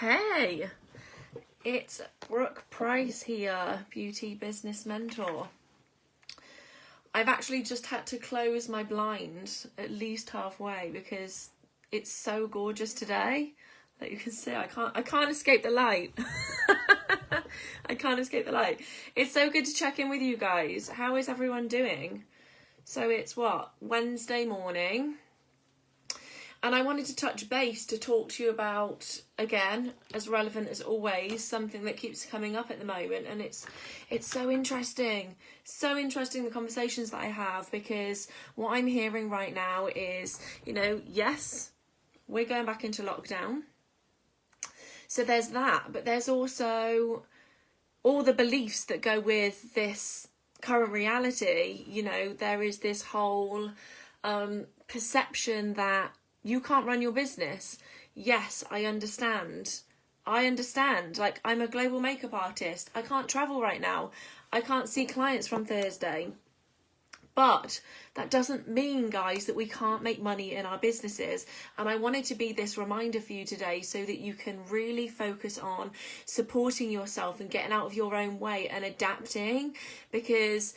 Hey, it's Brooke Price here, Beauty Business Mentor. I've actually just had to close my blind at least halfway because it's so gorgeous today that you can see I can't escape the light. I can't escape the light. It's so good to check in with you guys. How is everyone doing? So it's Wednesday morning. And I wanted to touch base to talk to you about, again, as relevant as always, something that keeps coming up at the moment. And it's so interesting. So interesting, the conversations that I have, because what I'm hearing right now is, yes, we're going back into lockdown. So there's that. But there's also all the beliefs that go with this current reality. There is this whole perception that you can't run your business. Yes, I understand. Like, I'm a global makeup artist. I can't travel right now. I can't see clients from Thursday. But that doesn't mean, guys, that we can't make money in our businesses. And I wanted to be this reminder for you today so that you can really focus on supporting yourself and getting out of your own way and adapting, because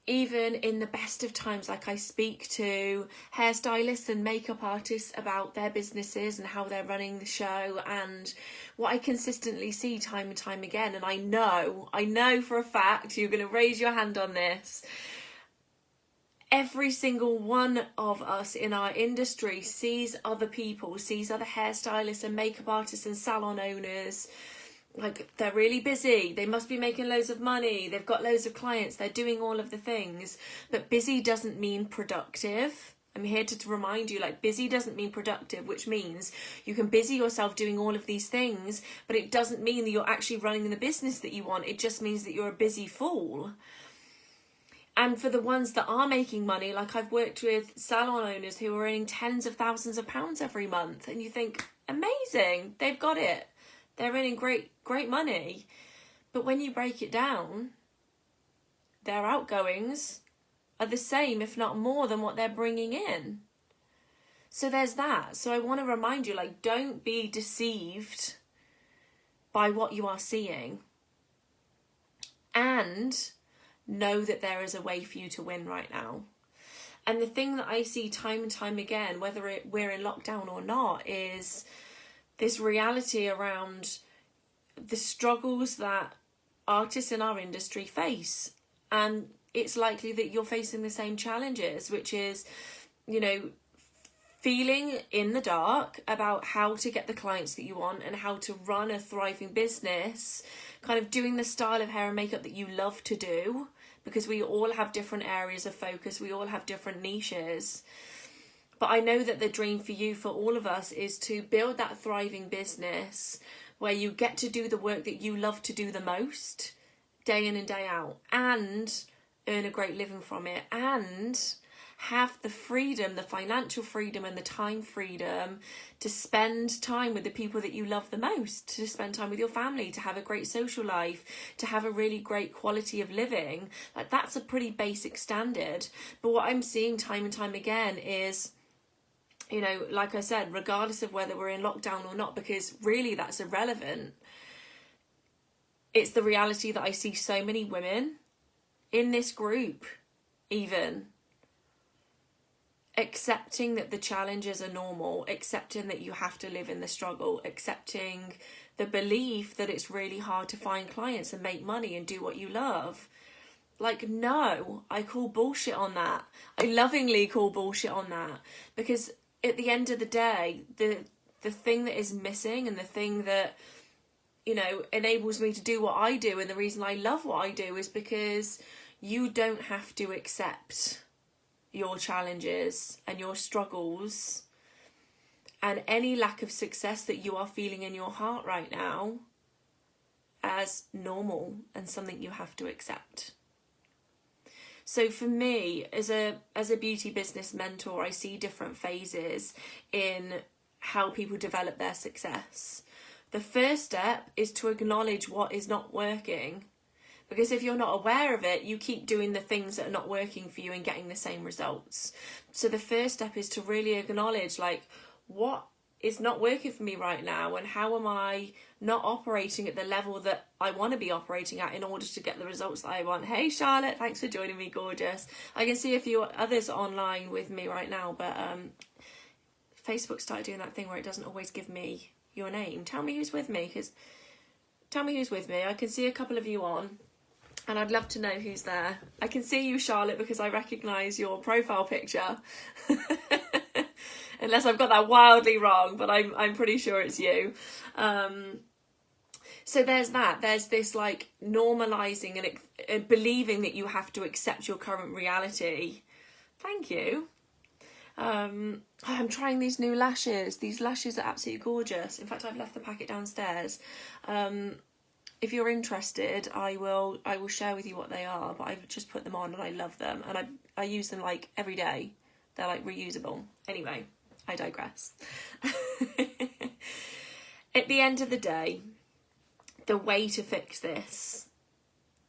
even in the best of times, like, I speak to hairstylists and makeup artists about their businesses and how they're running the show, and what I consistently see time and time again, and I know for a fact you're going to raise your hand on this, every single one of us in our industry sees other people, sees other hairstylists and makeup artists and salon owners. Like, they're really busy, they must be making loads of money, they've got loads of clients, they're doing all of the things. But busy doesn't mean productive. I'm here to remind you, like, busy doesn't mean productive, which means you can busy yourself doing all of these things, but it doesn't mean that you're actually running the business that you want. It just means that you're a busy fool. And for the ones that are making money, like, I've worked with salon owners who are earning tens of thousands of pounds every month, and you think, amazing, they've got it. They're earning great money. But when you break it down, their outgoings are the same, if not more, than what they're bringing in. So there's that. So I want to remind you, like, don't be deceived by what you are seeing. And know that there is a way for you to win right now. And the thing that I see time and time again, whether we're in lockdown or not, is this reality around the struggles that artists in our industry face. And it's likely that you're facing the same challenges, which is, feeling in the dark about how to get the clients that you want and how to run a thriving business, kind of doing the style of hair and makeup that you love to do, because we all have different areas of focus, we all have different niches. But I know that the dream for you, for all of us, is to build that thriving business where you get to do the work that you love to do the most, day in and day out, and earn a great living from it, and have the freedom, the financial freedom and the time freedom to spend time with the people that you love the most, to spend time with your family, to have a great social life, to have a really great quality of living. Like, that's a pretty basic standard. But what I'm seeing time and time again is, like I said, regardless of whether we're in lockdown or not, because really that's irrelevant, it's the reality that I see so many women in this group even accepting that the challenges are normal, accepting that you have to live in the struggle, accepting the belief that it's really hard to find clients and make money and do what you love. Like, no, I call bullshit on that. I lovingly call bullshit on that, because at the end of the day, the thing that is missing, and the thing that, enables me to do what I do, and the reason I love what I do, is because you don't have to accept your challenges and your struggles and any lack of success that you are feeling in your heart right now as normal and something you have to accept. So for me, as a beauty business mentor, I see different phases in how people develop their success. The first step is to acknowledge what is not working. Because if you're not aware of it, you keep doing the things that are not working for you and getting the same results. So the first step is to really acknowledge, like, what is not working for me right now, and how am I not operating at the level that I want to be operating at in order to get the results that I want. Hey Charlotte, thanks for joining me, gorgeous. I can see a few others online with me right now, but Facebook started doing that thing where it doesn't always give me your name. Tell me who's with me, because tell me who's with me. I can see a couple of you on, and I'd love to know who's there. I can see you, Charlotte, because I recognise your profile picture. Unless I've got that wildly wrong, but I'm pretty sure it's you. So there's that. There's this like normalising and believing that you have to accept your current reality. Thank you. I'm trying these new lashes. These lashes are absolutely gorgeous. In fact, I've left the packet downstairs. If you're interested, I will share with you what they are, but I've just put them on and I love them, and I use them like every day. They're like reusable. Anyway, I digress. At the end of the day, the way to fix this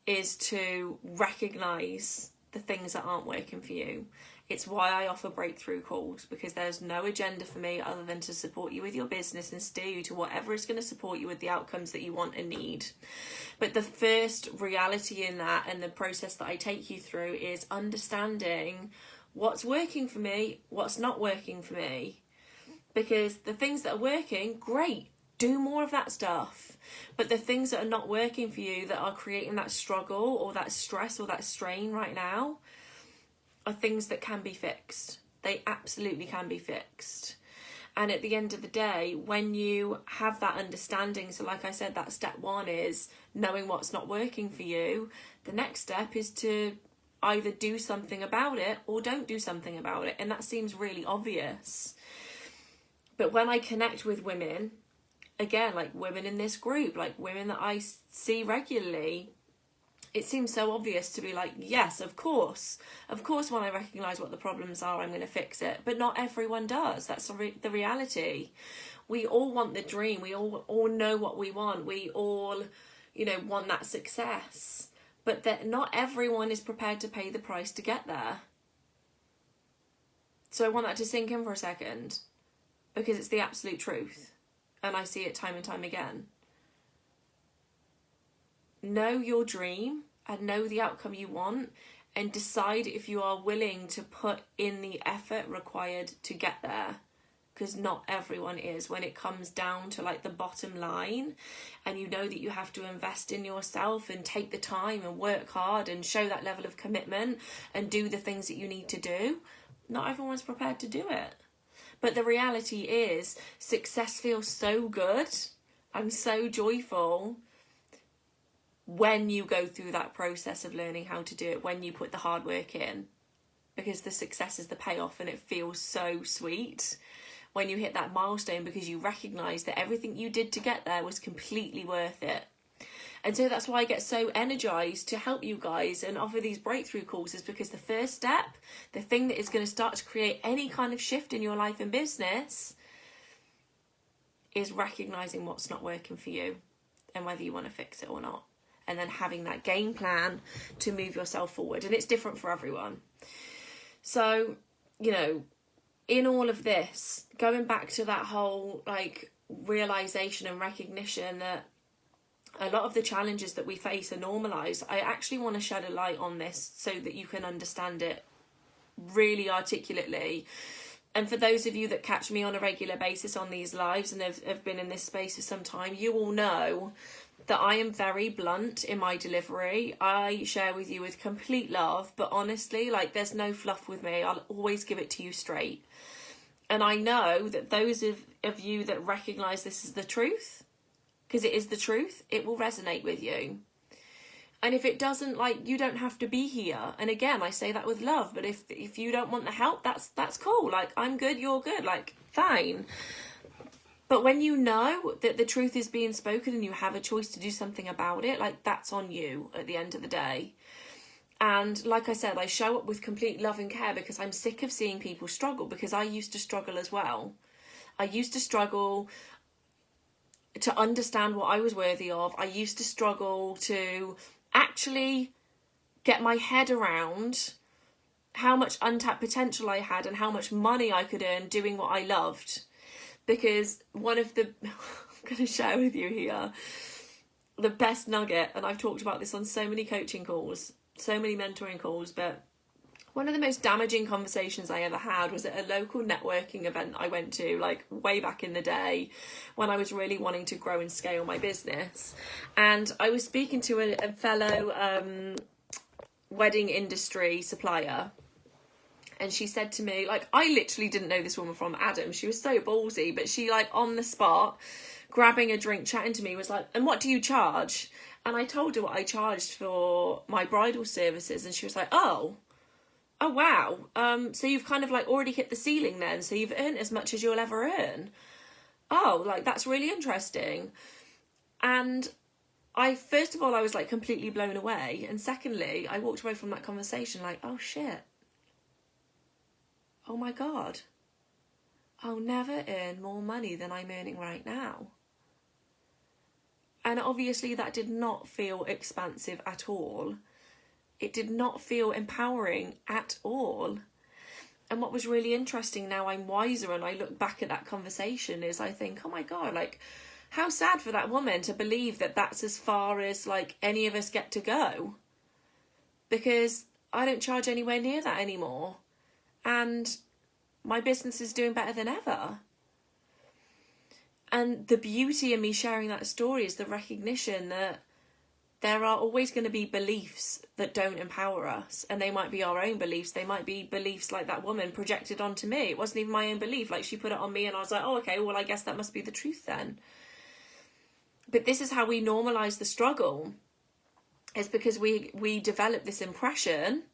is to recognise the things that aren't working for you. It's why I offer breakthrough calls, because there's no agenda for me other than to support you with your business and steer you to whatever is going to support you with the outcomes that you want and need. But the first reality in that, and the process that I take you through, is understanding what's working for me, what's not working for me. Because the things that are working, great, do more of that stuff. But the things that are not working for you, that are creating that struggle or that stress or that strain right now, are things that can be fixed. They absolutely can be fixed. And at the end of the day, when you have that understanding, so like I said, that step one is knowing what's not working for you. The next step is to either do something about it or don't do something about it. And that seems really obvious. But when I connect with women, again, like women in this group, like women that I see regularly, it seems so obvious to be like, yes, of course when I recognise what the problems are, I'm going to fix it. But not everyone does. That's the reality. We all want the dream. We all know what we want. We all, want that success. But that not everyone is prepared to pay the price to get there. So I want that to sink in for a second, because it's the absolute truth. And I see it time and time again. Know your dream and know the outcome you want, and decide if you are willing to put in the effort required to get there. Because not everyone is, when it comes down to like the bottom line, and you know that you have to invest in yourself and take the time and work hard and show that level of commitment and do the things that you need to do. Not everyone's prepared to do it. But the reality is, success feels so good and so joyful when you go through that process of learning how to do it, when you put the hard work in, because the success is the payoff, and it feels so sweet when you hit that milestone, because you recognise that everything you did to get there was completely worth it. And so that's why I get so energised to help you guys and offer these breakthrough courses, because the first step, the thing that is going to start to create any kind of shift in your life and business, is recognising what's not working for you and whether you want to fix it or not. And then having that game plan to move yourself forward. And it's different for everyone. So, in all of this, going back to that whole like realisation and recognition that a lot of the challenges that we face are normalised, I actually want to shed a light on this so that you can understand it really articulately. And for those of you that catch me on a regular basis on these lives and have been in this space for some time, you all know that I am very blunt in my delivery. I share with you with complete love, but honestly, like, there's no fluff with me. I'll always give it to you straight. And I know that those of you that recognise this is the truth, because it is the truth, it will resonate with you. And if it doesn't, like, you don't have to be here. And again, I say that with love, but if you don't want the help, that's cool. Like, I'm good, you're good, like, fine. But when you know that the truth is being spoken and you have a choice to do something about it, like, that's on you at the end of the day. And like I said, I show up with complete love and care because I'm sick of seeing people struggle, because I used to struggle as well. I used to struggle to understand what I was worthy of. I used to struggle to actually get my head around how much untapped potential I had and how much money I could earn doing what I loved. because one of the, I'm going to share with you here, the best nugget, and I've talked about this on so many coaching calls, so many mentoring calls, but one of the most damaging conversations I ever had was at a local networking event I went to, like way back in the day when I was really wanting to grow and scale my business. And I was speaking to a fellow wedding industry supplier. And she said to me, like, I literally didn't know this woman from Adam. She was so ballsy, but she, like, on the spot, grabbing a drink, chatting to me, was like, and what do you charge? And I told her what I charged for my bridal services. And she was like, oh wow, so you've kind of like already hit the ceiling then, so you've earned as much as you'll ever earn. Oh, like that's really interesting. And first of all, I was like completely blown away, and secondly, I walked away from that conversation like, oh shit, oh my god, I'll never earn more money than I'm earning right now. And obviously that did not feel expansive at all. It did not feel empowering at all. And what was really interesting, now I'm wiser and I look back at that conversation, is I think, oh my God, like how sad for that woman to believe that that's as far as like any of us get to go. Because I don't charge anywhere near that anymore. And my business is doing better than ever. And the beauty in me sharing that story is the recognition that there are always going to be beliefs that don't empower us, and they might be our own beliefs. They might be beliefs like that woman projected onto me. It wasn't even my own belief. Like she put it on me and I was like, oh, okay, well, I guess that must be the truth then. But this is how we normalize the struggle. It's because we develop this impression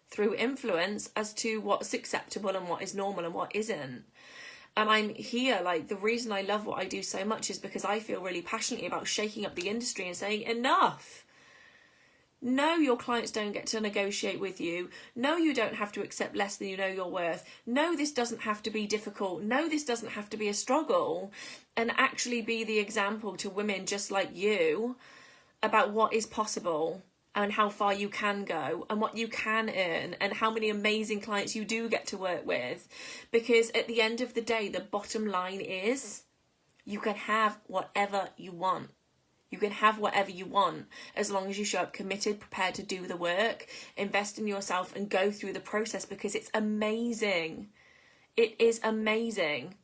through influence as to what's acceptable and what is normal and what isn't. And I'm here, like, the reason I love what I do so much is because I feel really passionately about shaking up the industry and saying, enough. No, your clients don't get to negotiate with you. No, you don't have to accept less than you know you're worth. No, this doesn't have to be difficult. No, this doesn't have to be a struggle. And actually be the example to women just like you about what is possible and how far you can go and what you can earn and how many amazing clients you do get to work with. Because at the end of the day, the bottom line is you can have whatever you want. You can have whatever you want as long as you show up committed, prepared to do the work, invest in yourself and go through the process, because it's amazing. It is amazing.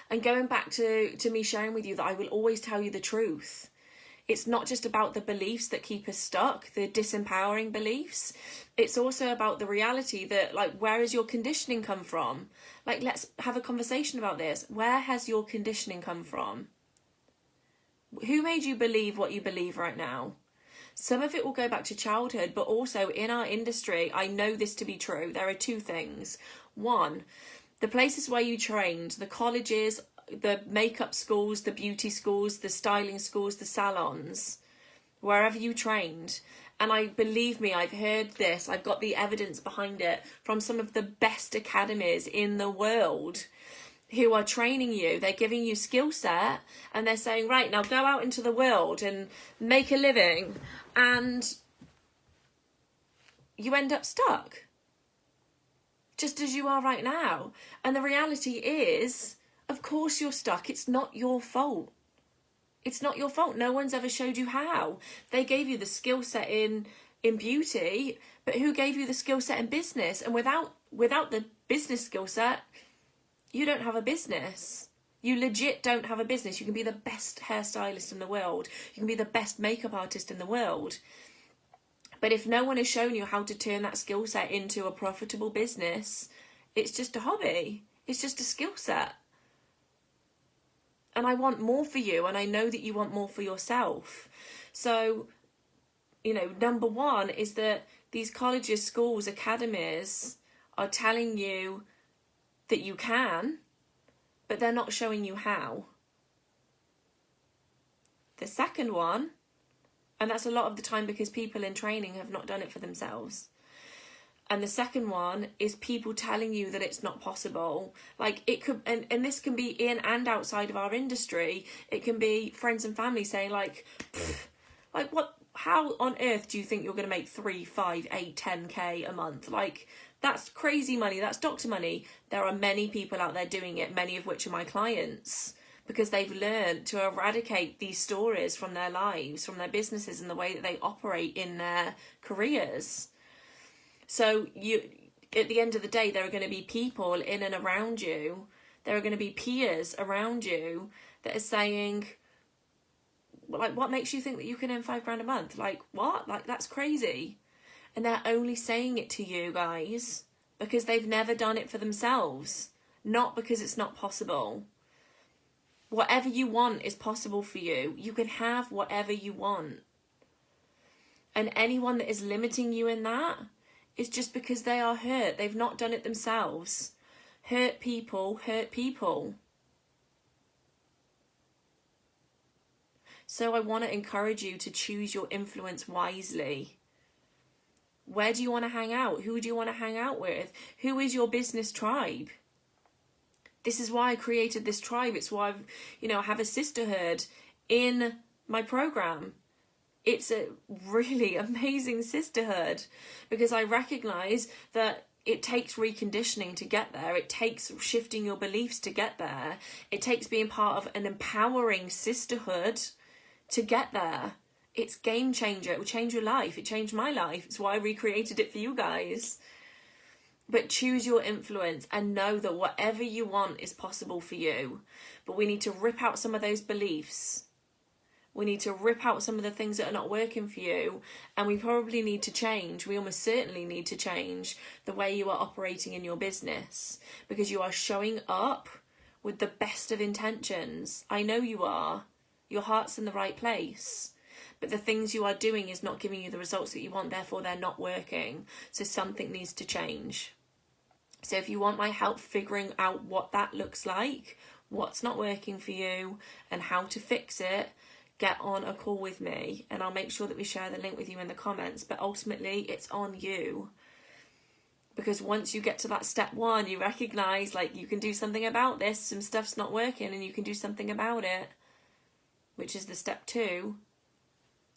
And going back to me sharing with you that I will always tell you the truth. It's not just about the beliefs that keep us stuck, the disempowering beliefs. It's also about the reality that, like, where has your conditioning come from? Like, let's have a conversation about this. Where has your conditioning come from? Who made you believe what you believe right now? Some of it will go back to childhood, but also in our industry, I know this to be true. There are two things. One, the places where you trained, the colleges, the makeup schools, the beauty schools, the styling schools, the salons, wherever you trained. And believe me, I've heard this, I've got the evidence behind it from some of the best academies in the world who are training you. They're giving you skill set and they're saying, right, now go out into the world and make a living, and you end up stuck just as you are right now. And the reality is, of course you're stuck. It's not your fault. It's not your fault. No one's ever showed you how. They gave you the skill set in beauty, but who gave you the skill set in business? And without the business skill set, you don't have a business. You legit don't have a business. You can be the best hairstylist in the world. You can be the best makeup artist in the world. But if no one has shown you how to turn that skill set into a profitable business, it's just a hobby. It's just a skill set. And I want more for you, and I know that you want more for yourself. So, number one is that these colleges, schools, academies are telling you that you can, but they're not showing you how. The second one, and that's a lot of the time because people in training have not done it for themselves. And the second one is people telling you that it's not possible. Like, it could, and this can be in and outside of our industry. It can be friends and family saying like what, how on earth do you think you're going to make 3, 5, 8, 10K a month? Like, That's crazy money. That's doctor money. There are many people out there doing it, many of which are my clients, because they've learned to eradicate these stories from their lives, from their businesses, and the way that they operate in their careers. So at the end of the day, there are going to be people in and around you, there are going to be peers around you that are saying, like, what makes you think that you can earn £5,000 a month? Like, what? Like, that's crazy. And they're only saying it to you guys because they've never done it for themselves, not because it's not possible. Whatever you want is possible for you. You can have whatever you want. And anyone that is limiting you in that is just because they are hurt. They've not done it themselves. Hurt people hurt people. So I want to encourage you to choose your influence wisely. Where do you want to hang out? Who do you want to hang out with? Who is your business tribe? This is why I created this tribe. It's why I have a sisterhood in my program. It's a really amazing sisterhood because I recognize that it takes reconditioning to get there. It takes shifting your beliefs to get there. It takes being part of an empowering sisterhood to get there. It's game changer. It will change your life. It changed my life. It's why I recreated it for you guys. But choose your influence and know that whatever you want is possible for you. But we need to rip out some of those beliefs. We need to rip out some of the things that are not working for you. And we probably need to change. We almost certainly need to change the way you are operating in your business. Because you are showing up with the best of intentions. I know you are. Your heart's in the right place. But the things you are doing is not giving you the results that you want, therefore they're not working. So something needs to change. So if you want my help figuring out what that looks like, what's not working for you, and how to fix it, get on a call with me and I'll make sure that we share the link with you in the comments. But ultimately, it's on you. Because once you get to that step 1, you recognise, like, you can do something about this, some stuff's not working and you can do something about it, which is the step 2.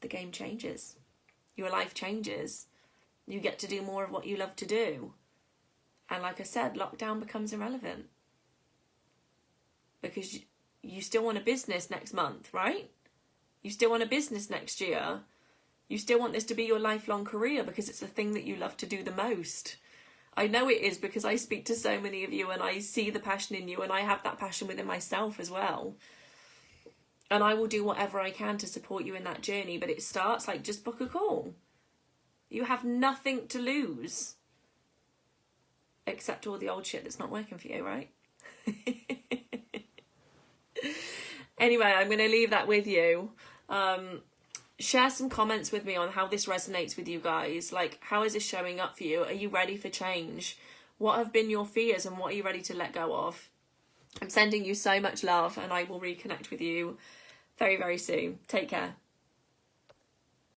The game changes. Your life changes. You get to do more of what you love to do. And like I said, lockdown becomes irrelevant. Because you still want a business next month, right? You still want a business next year. You still want this to be your lifelong career because it's the thing that you love to do the most. I know it is because I speak to so many of you and I see the passion in you and I have that passion within myself as well. And I will do whatever I can to support you in that journey. But it starts like, just book a call. You have nothing to lose. Except all the old shit that's not working for you, right? Anyway, I'm going to leave that with you. Share some comments with me on how this resonates with you guys. Like, how is this showing up for you? Are you ready for change? What have been your fears and what are you ready to let go of? I'm sending you so much love and I will reconnect with you very, very soon. Take care.